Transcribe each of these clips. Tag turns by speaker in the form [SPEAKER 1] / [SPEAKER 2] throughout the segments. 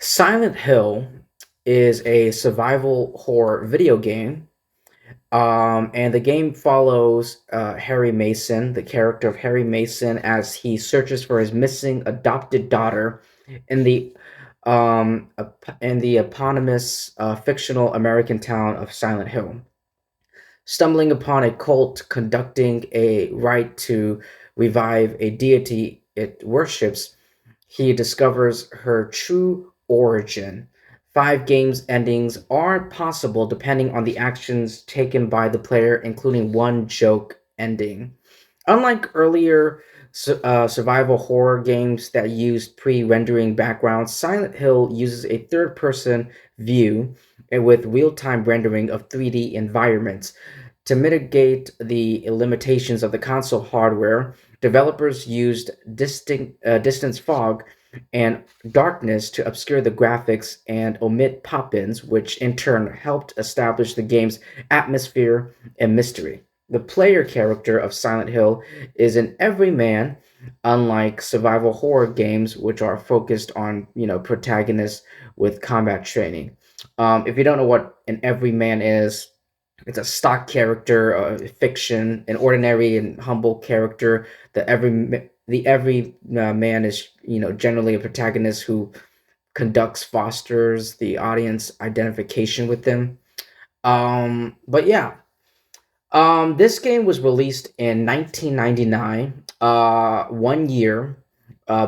[SPEAKER 1] Silent Hill is a survival horror video game. And the game follows Harry Mason, the character of Harry Mason, as he searches for his missing adopted daughter in the eponymous fictional American town of Silent Hill. Stumbling upon a cult conducting a rite to revive a deity it worships, he discovers her true origin. Five games endings are possible depending on the actions taken by the player, including one joke ending. Unlike earlier survival horror games that used pre-rendering backgrounds, Silent Hill uses a third-person view with real-time rendering of 3D environments. To mitigate the limitations of the console hardware, developers used distance fog and darkness to obscure the graphics and omit pop-ins, which in turn helped establish the game's atmosphere and mystery. The player character of Silent Hill is an everyman, unlike survival horror games, which are focused on protagonists with combat training. If you don't know what an everyman is, it's a stock character, fiction, an ordinary and humble character. The every man is generally a protagonist who fosters the audience identification with them. But yeah, this game was released in 1999, 1 year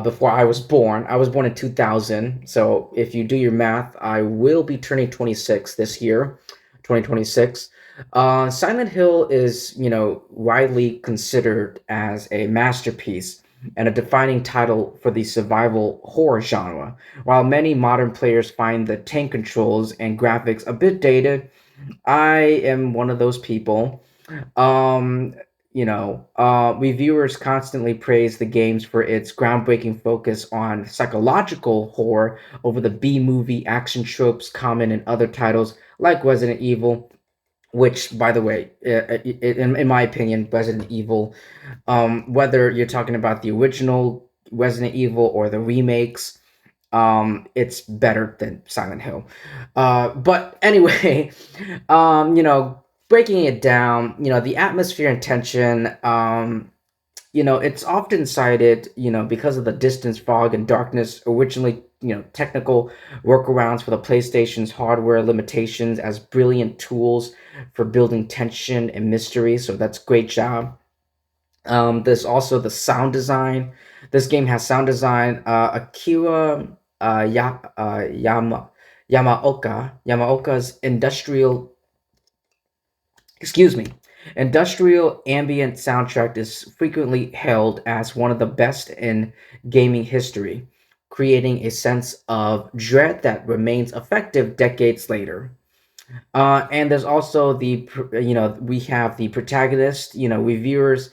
[SPEAKER 1] before I was born. I was born in 2000, so if you do your math, I will be turning 26 this year, 2026. Silent Hill is, widely considered as a masterpiece and a defining title for the survival horror genre. While many modern players find the tank controls and graphics a bit dated, I am one of those people. um, Reviewers constantly praise the games for its groundbreaking focus on psychological horror over the B movie action tropes common in other titles like Resident Evil, which, by the way, in my opinion, Resident Evil, whether you're talking about the original Resident Evil or the remakes, it's better than Silent Hill. But anyway, breaking it down, the atmosphere and tension, it's often cited, because of the distance fog and darkness, originally, technical workarounds for the PlayStation's hardware limitations as brilliant tools for building tension and mystery. So that's great job. There's also the sound design. This game has sound design. Akira Yamaoka's excuse me, industrial ambient soundtrack is frequently hailed as one of the best in gaming history, creating a sense of dread that remains effective decades later. And there's also we have the protagonist. Reviewers,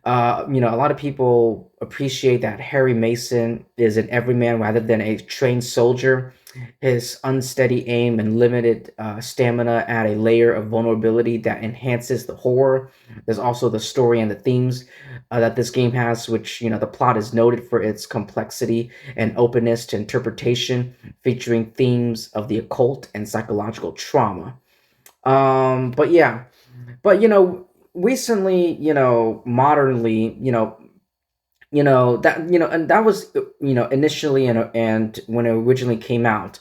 [SPEAKER 1] a lot of people appreciate that Harry Mason is an everyman rather than a trained soldier. His unsteady aim and limited stamina add a layer of vulnerability that enhances the horror. There's also the story and the themes that this game has, which, the plot is noted for its complexity and openness to interpretation, featuring themes of the occult and psychological trauma. But yeah, but recently, modernly, and that was initially and when it originally came out.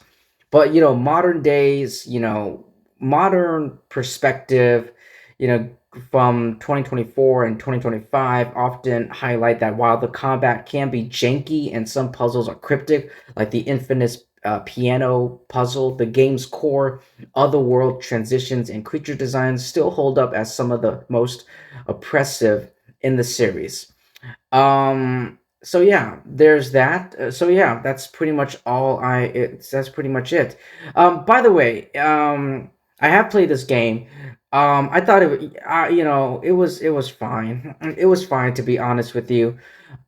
[SPEAKER 1] But modern days, modern perspective, you know, from 2024 and 2025 often highlight that while the combat can be janky and some puzzles are cryptic, like the infamous piano puzzle, the game's core, otherworld transitions, and creature designs still hold up as some of the most oppressive in the series. So yeah, there's that. So yeah, that's pretty much that's pretty much it. By the way, I have played this game. I thought it was fine. It was fine, to be honest with you.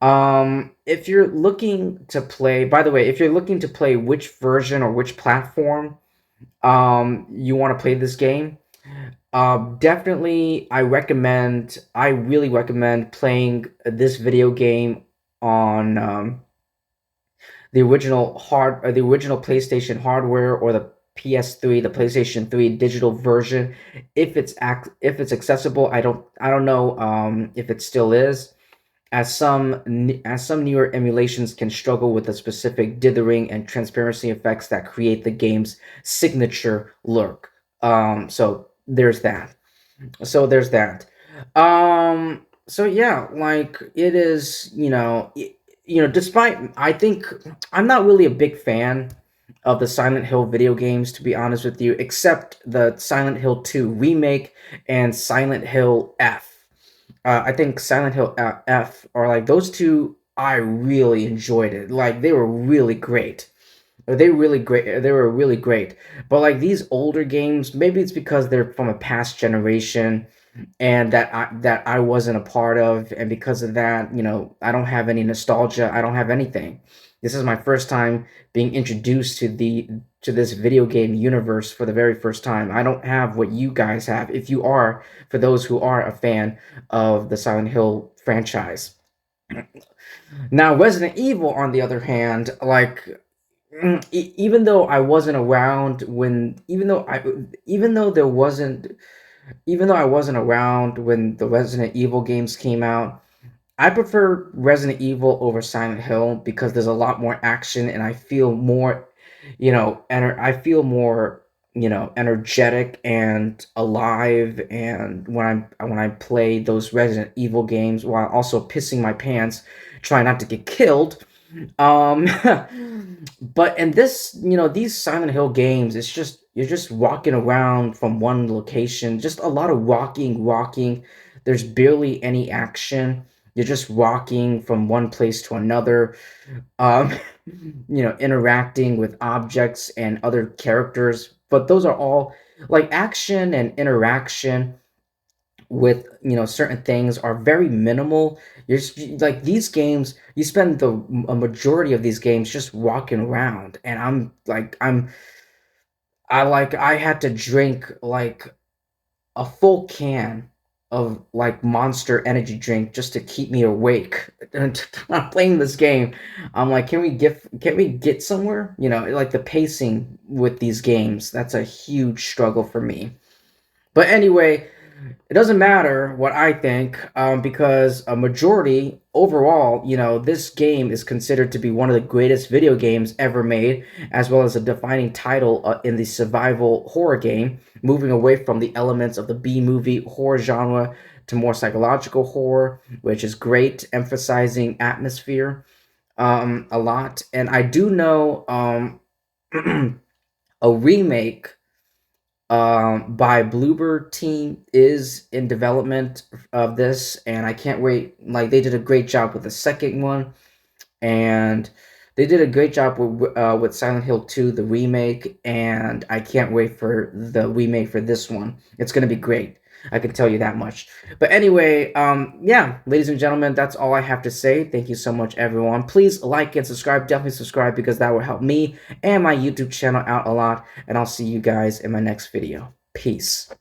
[SPEAKER 1] If you're looking to play, by the way, if you're looking to play which version or which platform you want to play this game, definitely, I really recommend playing this video game on the original PlayStation hardware, or the PS3, the PlayStation 3 digital version, if it's accessible. I don't know if it still is, as some newer emulations can struggle with the specific dithering and transparency effects that create the game's signature look. So there's that. So there's that. So yeah, like it is, despite, I think I'm not really a big fan of the Silent Hill video games, to be honest with you, except the Silent Hill 2 remake and Silent Hill F. I think Silent Hill F, or like those two, I really enjoyed it. Like they were really great. They really great. They were really great. But like these older games, maybe it's because they're from a past generation, and that I wasn't a part of, and because of that, I don't have any nostalgia. I don't have anything. This is my first time being introduced to this video game universe for the very first time. I don't have what you guys have. If you are, for those who are a fan of the Silent Hill franchise. Now, Resident Evil, on the other hand, like even though I wasn't around when, even though there wasn't, even though I wasn't around when the Resident Evil games came out, I prefer Resident Evil over Silent Hill because there's a lot more action, and I feel more, I feel more, energetic and alive, and when I play those Resident Evil games while also pissing my pants, trying not to get killed. Um, but in this, these Silent Hill games, it's just you're just walking around from one location, just a lot of walking. There's barely any action. You're just walking from one place to another, um, interacting with objects and other characters. But those are all like action and interaction with certain things are very minimal. Like these games, you spend a majority of these games just walking around, and I had to drink like a full can of like Monster energy drink just to keep me awake. And I'm playing this game. I'm like, can we get somewhere? Like the pacing with these games, that's a huge struggle for me. But anyway, it doesn't matter what I think, because a majority overall, this game is considered to be one of the greatest video games ever made, as well as a defining title in the survival horror game, moving away from the elements of the B movie horror genre to more psychological horror, which is great, emphasizing atmosphere a lot. And I do know a remake by Bluebird team is in development of this, and I can't wait. Like they did a great job with the second one, and they did a great job with Silent Hill 2, the remake, and I can't wait for the remake for this one. It's gonna be great. I can tell you that much. But anyway, yeah, ladies and gentlemen, that's all I have to say. Thank you so much, everyone. Please like and subscribe. Definitely subscribe because that will help me and my YouTube channel out a lot. And I'll see you guys in my next video. Peace.